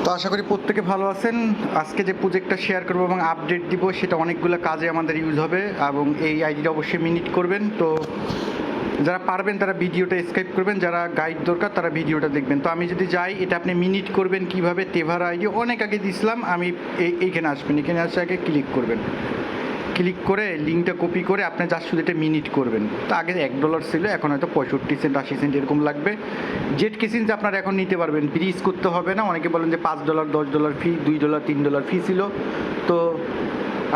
তো আশা করি প্রত্যেকে ভালো আছেন। আজকে যে প্রজেক্টটা শেয়ার করবো এবং আপডেট দিব সেটা অনেকগুলো কাজে আমাদের ইউজ হবে এবং এই আইডিটা অবশ্যই মিনিট করবেন। তো যারা পারবেন তারা ভিডিওটা স্কিপ করবেন, যারা গাইড দরকার তারা ভিডিওটা দেখবেন। তো আমি যদি যাই, এটা আপনি মিনিট করবেন কিভাবে, টেভারা আইডি অনেক আগে দিয়েছিলাম আমি। এইখানে আসবেন, এখানে আসে আগে ক্লিক করবেন, ক্লিক করে লিঙ্কটা কপি করে আপনি জাস্ট শুধু এটা মিনিট করবেন। তো আগে $1 ছিল, এখন হয়তো 65 সেন্ট 80 সেন্ট এরকম লাগবে। Zksync আপনারা এখন নিতে পারবেন, ব্রিজ করতে হবে না। অনেকে বলেন যে $5 $10 ফি, $2 $3 ফি ছিল। তো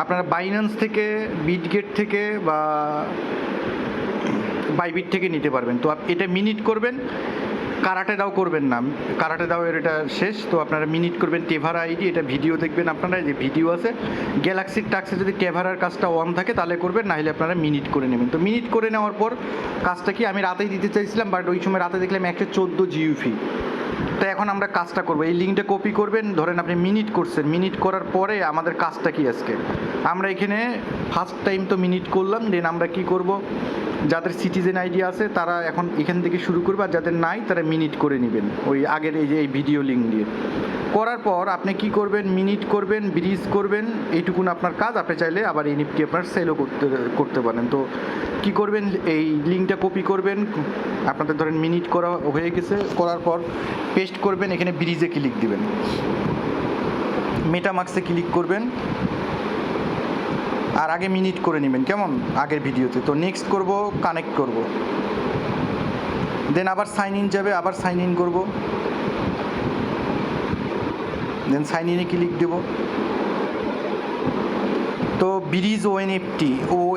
আপনারা বাইন্যান্স থেকে, বিটগেট থেকে বা বাইবিট থেকে নিতে পারবেন। তো এটা মিনিট করবেন, কারাটে দাও করবেন না, কারাটে দাও এর এটা শেষ। তো আপনারা মিনিট করবেন টেভারা আইডি, এটা ভিডিও দেখবেন আপনারা, যে ভিডিও আছে। গ্যালাক্সির টাক্সে যদি টেভারার কাজটা অন থাকে তাহলে করবেন, নাহলে আপনারা মিনিট করে নেবেন। তো মিনিট করে নেওয়ার পর কাজটা কি, আমি রাতেই দিতে চাইছিলাম, বাট ওই সময় রাতে দেখলাম 114 জিইউ ফি। তো এখন আমরা কাজটা করবো, এই লিঙ্কটা কপি করবেন। ধরেন আপনি মিনিট করছেন, মিনিট করার পরে আমাদের কাজটা কি আজকে, আমরা এখানে ফার্স্ট টাইম তো মিনিট করলাম। দেন আমরা কি করব, যাদের সিটিজেন আইডি আছে তারা এখন এখান থেকে শুরু করবে, আর যাদের নাই তারা মিনিট করে নেবেন ওই আগের এই যে এই ভিডিও লিঙ্ক দিয়ে। করার পর আপনি কি করবেন, মিনিট করবেন, ব্রিজ করবেন, এইটুকুন আপনার কাজ। আপনি চাইলে আবার এনএফটি আপনার সেলও করতে পারেন। তো কি করবেন, এই লিঙ্কটা কপি করবেন, আপনাদের ধরেন মিনিট করা হয়ে গেছে, করার পর পেস্ট করবেন, এখানে ব্রিজে ক্লিক দিবেন, মেটামাক্সে ক্লিক করবেন, আর আগে মিনিট করে নেবেন কেমন আগের ভিডিওতে। তো নেক্সট করব, কানেক্ট করব, দেন আবার সাইন ইন যাবে, আবার সাইন ইন করব, দেন সাইন ইনে ক্লিক দেব। তো ব্রিজ ও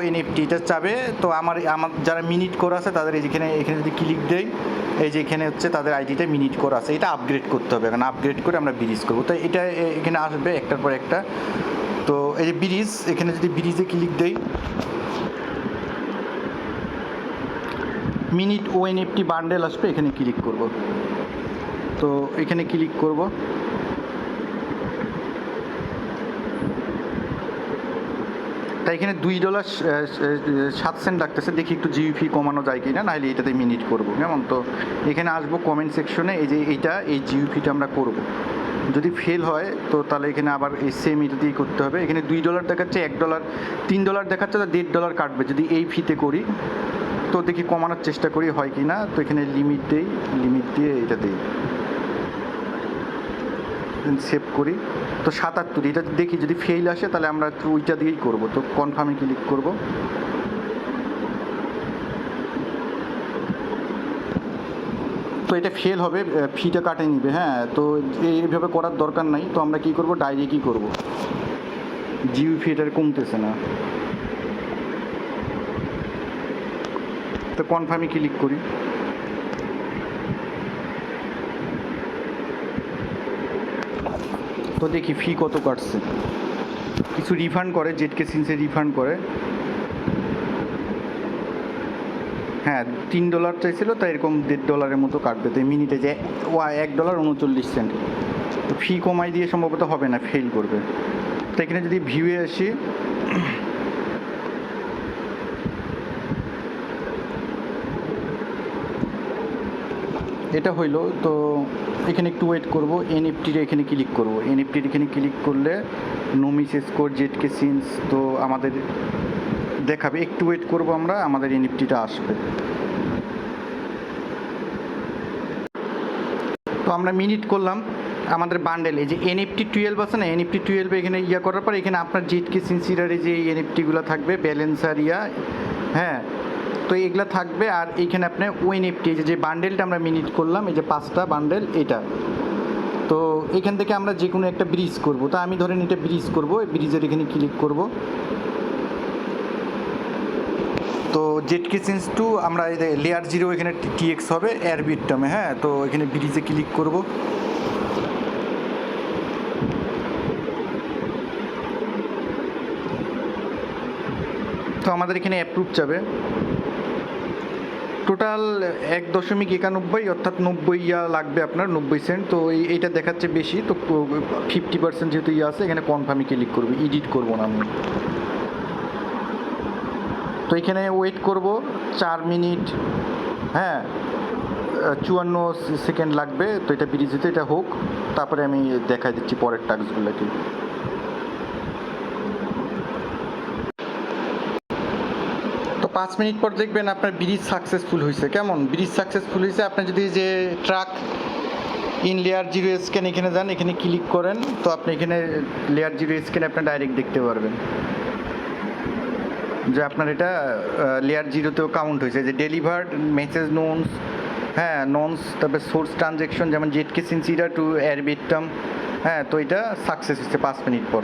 এনএফটি এটা চাবে। তো আমার যারা মিনিট করা আছে তাদের এখানে যদি ক্লিক দেয়, এই যে এখানে হচ্ছে তাদের আইডিটা মিনিট করা আছে, এটা আপগ্রেড করতে হবে। এখন আপগ্রেড করে আমরা ব্রিজ করবো। তো এটা এখানে আসবে একটার পর একটা। তো এই যে ব্রিজ, এখানে যদি ব্রিজে ক্লিক দেই, মিনিট ওএনএফটি বান্ডেল আসবে, এখানে ক্লিক করব। তো এখানে ক্লিক করব, তাই এখানে $2.07 লাগতেছে। দেখি একটু জিইউ ফি কমানো যায় কি না, নাহলে এটাতে মিনিট করব কেমন। তো এখানে আসবো কমেন্ট সেকশনে, এই যে এই জিইউ ফিটা আমরা করব। যদি ফেল হয় তো তাহলে এখানে আবার এই সেম এটা দিয়ে করতে হবে। এখানে $2 দেখাচ্ছে, $1 $3 দেখাচ্ছে, তো $1.5 কাটবে যদি এই ফিতে করি। তো দেখি কমানোর চেষ্টা করি হয় কি না। তো এখানে লিমিট দেই, লিমিট দিয়ে এটা দিই, সেভ করি। তো 77, এটা দেখি যদি ফেল আসে তাহলে আমরা ওইটা দিয়েই করব। তো কনফার্মে ক্লিক করব। তো এটা ফেল হবে, ফিটা কাটে নিবে। হ্যাঁ, তো এইভাবে করার দরকার নাই। তো আমরা কি করব, ডাইরেক্টই করব, জিইউ ফি এটার কমতেছে না। তো কনফার্মে ক্লিক করি। তো দেখি ফি কত কাটছে, কিছু রিফান্ড করে, Zksync রিফান্ড করে। হ্যাঁ, $3 চাইছিল, তাই এরকম $1.5 মতো কাটবে। তো মিনিটে যে $1.39। তো ফি কমাই দিয়ে সম্ভবত হবে না, ফেল করবে। তো এখানে যদি ভিউয়ে আসি, এটা হইলো। তো এখানে একটু ওয়েট করব, এনএফটির এখানে ক্লিক করব। এনএফটির এখানে ক্লিক করলে নোমিস স্কোর Zksync তো আমাদের দেখাবে। একটু ওয়েট করব আমরা, আমাদের এনএফটিটা আসবে। তো আমরা মিনিট করলাম, আমাদের বান্ডেল এই যে NFT 12 আছে না, NFT 12 এখানে করার পর এখানে আপনার Zksync এর যে এনএফটিগুলো থাকবে, ব্যালেন্সার হ্যাঁ, তো এগুলা থাকবে। আর এইখানে আপনার ওএনএফটি যে বান্ডেলটা আমরা মিনিট করলাম, এই যে 5টা বান্ডেল এটা। তো এখান থেকে আমরা যে কোনো একটা ব্রিজ করব। তো আমি ধরেন এটা ব্রিজ করব, ব্রিজের এখানে ক্লিক করব। তো Zksync টু আমরা এই LayerZero এখানে TX হবে এয়ারবিট টার্মে। হ্যাঁ, তো এখানে ব্রিজে ক্লিক করব। তো আমাদের এখানে অ্যাপ্রুভ যাবে। টোটাল 1.91 অর্থাৎ 90 লাগবে আপনার, 90 সেন্ট। তো এইটা দেখাচ্ছে বেশি, তো 50% যেহেতু আছে, এখানে কনফার্মে ক্লিক করবো, এডিট করবো না আমি। তো এখানে ওয়েট করব 4 মিনিট। হ্যাঁ, 54 সেকেন্ড লাগবে। তো এটা ব্রিজ হতে এটা হোক, তারপরে আমি দেখাই দিচ্ছি পরের টাস্কগুলো কি। তো 5 মিনিট পর দেখবেন আপনার ব্রিজ সাকসেসফুল হয়েছে। কেমন ব্রিজ সাকসেসফুল হয়েছে? আপনি যদি যে ট্রাক ইন LayerZero স্ক্যান এখানে যান, এখানে ক্লিক করেন, তো আপনি এখানে LayerZero স্ক্যানে আপনার ডাইরেক্ট দেখতে পারবেন যে আপনার এটা LayerZeroতেও কাউন্ট হয়েছে, যে ডেলিভার্ড মেসেজ নোনস, হ্যাঁ ননস, তারপরে সোর্স ট্রানজ্যাকশন যেমন Zksync টু এয়ারবিটটাম, হ্যাঁ তো এটা সাকসেস হচ্ছে 5 মিনিট পর।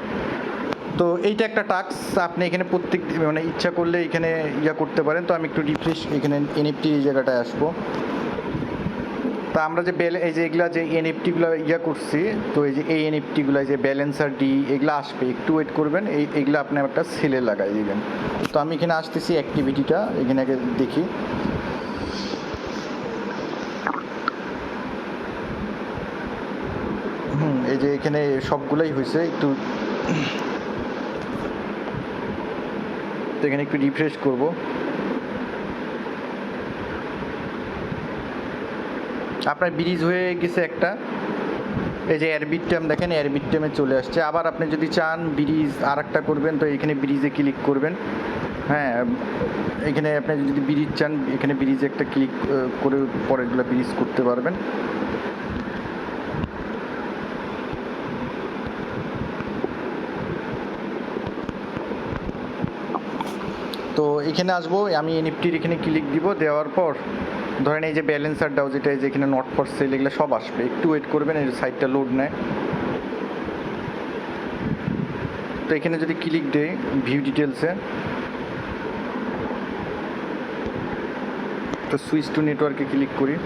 তো এইটা একটা টাস্ক, আপনি এখানে প্রত্যেক মানে ইচ্ছা করলে এখানে ইয়া করতে পারেন। তো আমি একটু রিফ্রেশ এখানে NFT এই জায়গাটায় আসবো। তা আমরা যে এই যে এগুলা যে এনএফটিগুলো ইয়া করছি, তো এই যে এই এনএফটিগুলো যে ব্যালেন্সার ডি এগুলো আসবে, একটু ওয়েট করবেন, এইগুলো আপনি একটা সেলে লাগাই দিবেন। তো আমি এখানে আসতেছি অ্যাক্টিভিটিটা এখানে আগে দেখি। এই যে এখানে সবগুলাই হয়েছে, একটু তো এখানে একটু রিফ্রেশ করব। আপনার ব্রিজ হয়ে গেছে একটা, এই যে এয়ারবিটটাম দেখেন, এয়ারবিটটামে চলে আসছে। আবার আপনি যদি চান ব্রিজ আর একটা করবেন, তো এখানে ব্রিজে ক্লিক করবেন। হ্যাঁ এখানে আপনি যদি ব্রিজ চান, এখানে ব্রিজে একটা ক্লিক করে পরেরগুলো ব্রিজ করতে পারবেন। তো এখানে আসবো আমি, এনএফটির এখানে ক্লিক দিব, দেওয়ার পর ধরেন এই যে ব্যালেন্সারটাও যেটা যে এখানে নট ফর সেল এগুলো সব আসবে, একটু ওয়েট করবেন, এই সাইটটা লোড নেয়। তো এখানে যদি ক্লিক দেই ভিউ ডিটেলসে, তো সুইচ টু নেটওয়ার্কে ক্লিক করি।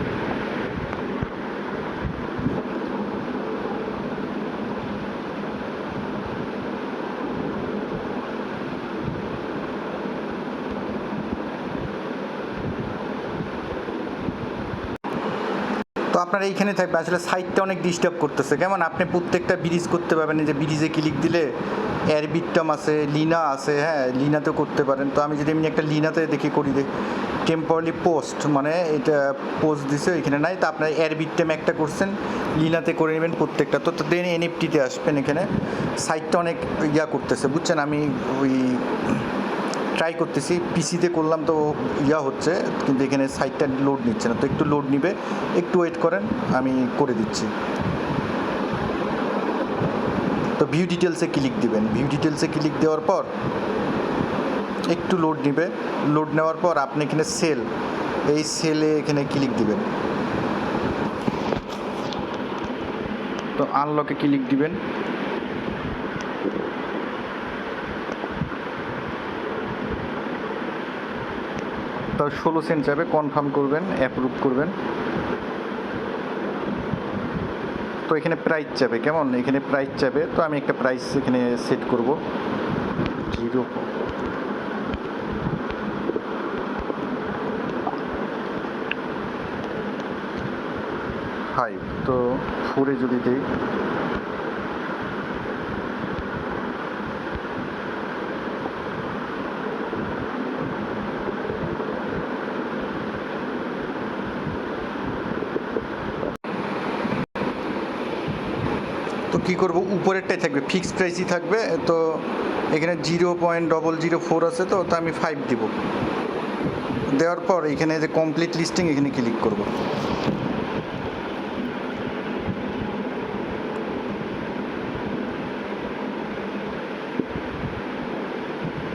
তো আপনার এইখানে থাকবে, আসলে সাইটটা অনেক ডিস্টার্ব করতেছে। কেমন আপনি প্রত্যেকটা ব্রিজ করতে পারবেন, যে ব্রিজে ক্লিক দিলে এয়ারবিটটাম আছে, লিনা আছে, হ্যাঁ লিনাতেও করতে পারেন। তো আমি যদি এমনি একটা লিনাতে দেখি করি, টেম্পোরারি পোস্ট মানে এটা পোস্ট দিছে এখানে নাই, তো আপনার এয়ারবিটটাম একটা করছেন, লিনাতে করে নেবেন প্রত্যেকটা। তো দেন এনএফটিতে আসবেন, এখানে সাইটটা অনেক ইয়া করতেছে বুঝছেন। আমি ওই ট্রাই করতেছি, পিসিতে করলাম তো ইয়া হচ্ছে, কিন্তু এখানে সাইটটা লোড নিচ্ছে না। তো একটু লোড নিবে, একটু ওয়েট করেন, আমি করে দিচ্ছি। তো ভিউ ডিটেলসে ক্লিক দিবেন, ভিউ ডিটেলসে ক্লিক দেওয়ার পর একটু লোড নিবে, লোড নেওয়ার পর আপনি এখানে সেল, এই সেলে এখানে ক্লিক দিবেন। তো আনলকে ক্লিক দিবেন। তো 16 সেন্ট যাবে, কনফার্ম করবেন, অ্যাপ্রুভ করবেন। তো এখানে প্রাইস যাবে, কেমন এখানে প্রাইস যাবে। তো আমি একটা প্রাইস এখানে সেট করব 0.5। তো 4 যদি দিই, তো কী করবো, উপরেরটাই থাকবে, ফিক্সড প্রাইসই থাকবে। তো এখানে 0.004 আছে, তো আমি 5 দিব। দেওয়ার পর এখানে যে কমপ্লিট লিস্টিং এখানে ক্লিক করব।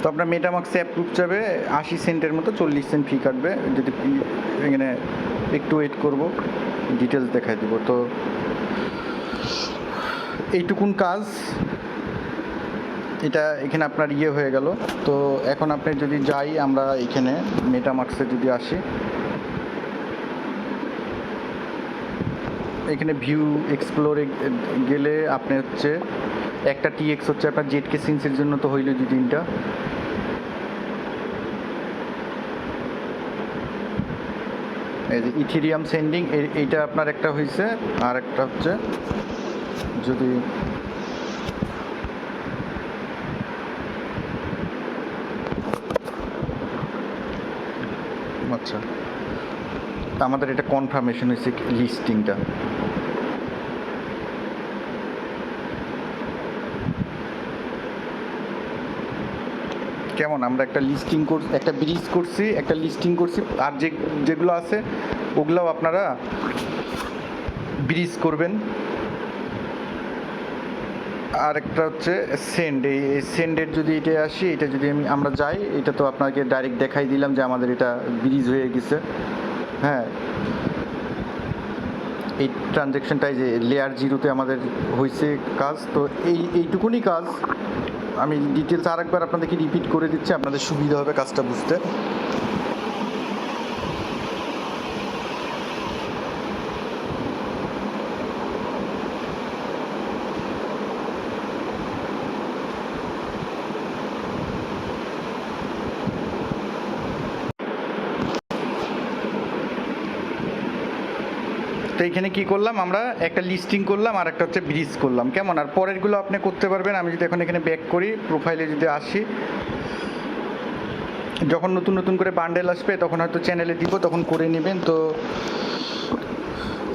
তো আপনার মেটামাক্সে অ্যাপ্রুভ যাবে 80 সেন্টের মতো, 40 সেন্ট ফি কাটবে। যদি এখানে একটু ওয়েট করব, ডিটেলস দেখাই দিব। তো এইটুকুন কাজ, এটা এখানে আপনার ইয়ে হয়ে গেল। তো এখন আপনি যদি যাই, আমরা এখানে মেটামাক্সে যদি আসি, এখানে ভিউ এক্সপ্লোরে গেলে আপনি হচ্ছে একটা টিএক্স হচ্ছে আপনার Zksync জন্য তো হইল 2-3টা। এই যে ইথেরিয়াম সেন্ডিং, এইটা আপনার একটা হয়েছে, আর একটা হচ্ছে যদি আচ্ছা আমাদের এটা কনফার্মেশন হয়েছে লিস্টিংটা। কেমন আমরা একটা লিস্টিং করছি, একটা ব্রিজ করছি, একটা লিস্টিং করছি, আর যেগুলো আছে ওগুলোও আপনারা ব্রিজ করবেন। আর একটা হচ্ছে সেন্ড, এই সেন্ডের যদি এটা আসি, এটা যদি আমরা যাই, এটা তো আপনাকে ডাইরেক্ট দেখাই দিলাম যে আমাদের এটা ব্রিজ হয়ে গেছে। হ্যাঁ, এই ট্রানজ্যাকশনটাই যে LayerZeroতে আমাদের হয়েছে কাজ। তো এইটুকুনি কাজ। আমি ডিটেলস আরেকবার আপনাদেরকে রিপিট করে দিচ্ছি, আপনাদের সুবিধা হবে কাজটা বুঝতে। তো এইখানে কী করলাম, আমরা একটা লিস্টিং করলাম আর একটা হচ্ছে ব্রিজ করলাম। কেমন? আর পরেরগুলো আপনি করতে পারবেন। আমি যদি এখন এখানে ব্যাক করি, প্রোফাইলে যদি আসি, যখন নতুন নতুন করে বান্ডেল আসবে তখন হয়তো চ্যানেলে দিব, তখন করে নেবেন। তো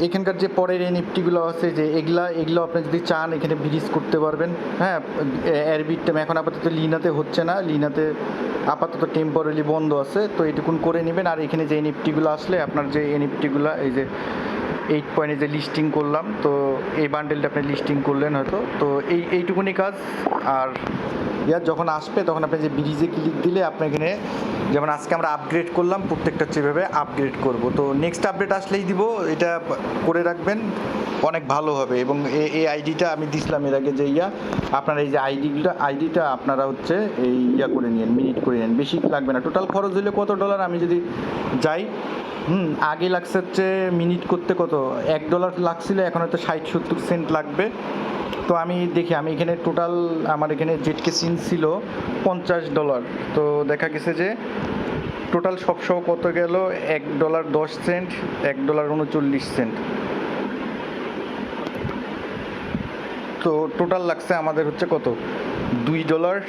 এখানকার যে পরের এনএফটিগুলো আছে, যে এগুলো আপনি যদি চান এখানে ব্রিজ করতে পারবেন। হ্যাঁ, এয়ারবিটটা এখন আপাতত লিনাতে হচ্ছে না, লিনাতে আপাতত টেম্পোরারি বন্ধ আছে। তো এইটুকুন করে নেবেন। আর এখানে যে এনএফটিগুলো আসলে আপনার যে এনএফটিগুলো, এই যে 8 পয়েন্টে যে লিস্টিং করলাম, তো এই বান্ডেলটা আপনি লিস্টিং করলেন হয়তো। তো এইটুকুনি কাজ। আর যখন আসবে তখন আপনি যে ব্রিজে ক্লিক দিলে আপনার এখানে, যেমন আজকে আমরা আপগ্রেড করলাম, প্রত্যেকটা হচ্ছে এভাবে আপগ্রেড করব। তো নেক্সট আপডেট আসলেই দিব, এটা করে রাখবেন, অনেক ভালো হবে। এবং এই আইডিটা আমি দিছিলাম এর আগে, যে আপনারা এই যে আইডিটা আপনারা হচ্ছে এই করে নিন, মিনিট করে নিন, বেশি লাগবে না। টোটাল খরচ হলে কত ডলার আমি যদি যাই, আগে লাগছে হচ্ছে মিনিট করতে কত $1 লাগছিল, এখন হয়তো 60-70 সেন্ট লাগবে। তো আমি দেখি, আমি এখানে টোটাল আমার এখানে Zksync ছিল $50। তো দেখা গেছে যে টোটাল সবসহ কত গেল, $1.10, $1.39। তো টোটাল লাগছে আমাদের হচ্ছে কত, $2।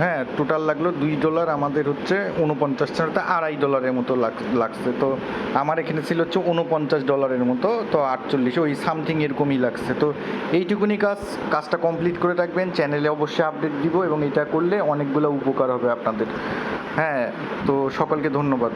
হ্যাঁ, টোটাল লাগলো $2, আমাদের হচ্ছে 49 সেন্ট, $2.50 মতো লাগছে। তো আমার এখানে ছিল হচ্ছে $49 মতো, তো 48 ওই সামথিং এরকমই লাগছে। তো এইটুকুনি কাজটা কমপ্লিট করে রাখবেন, চ্যানেলে অবশ্যই আপডেট দিব, এবং এটা করলে অনেকগুলো উপকার হবে আপনাদের। হ্যাঁ, তো সকলকে ধন্যবাদ।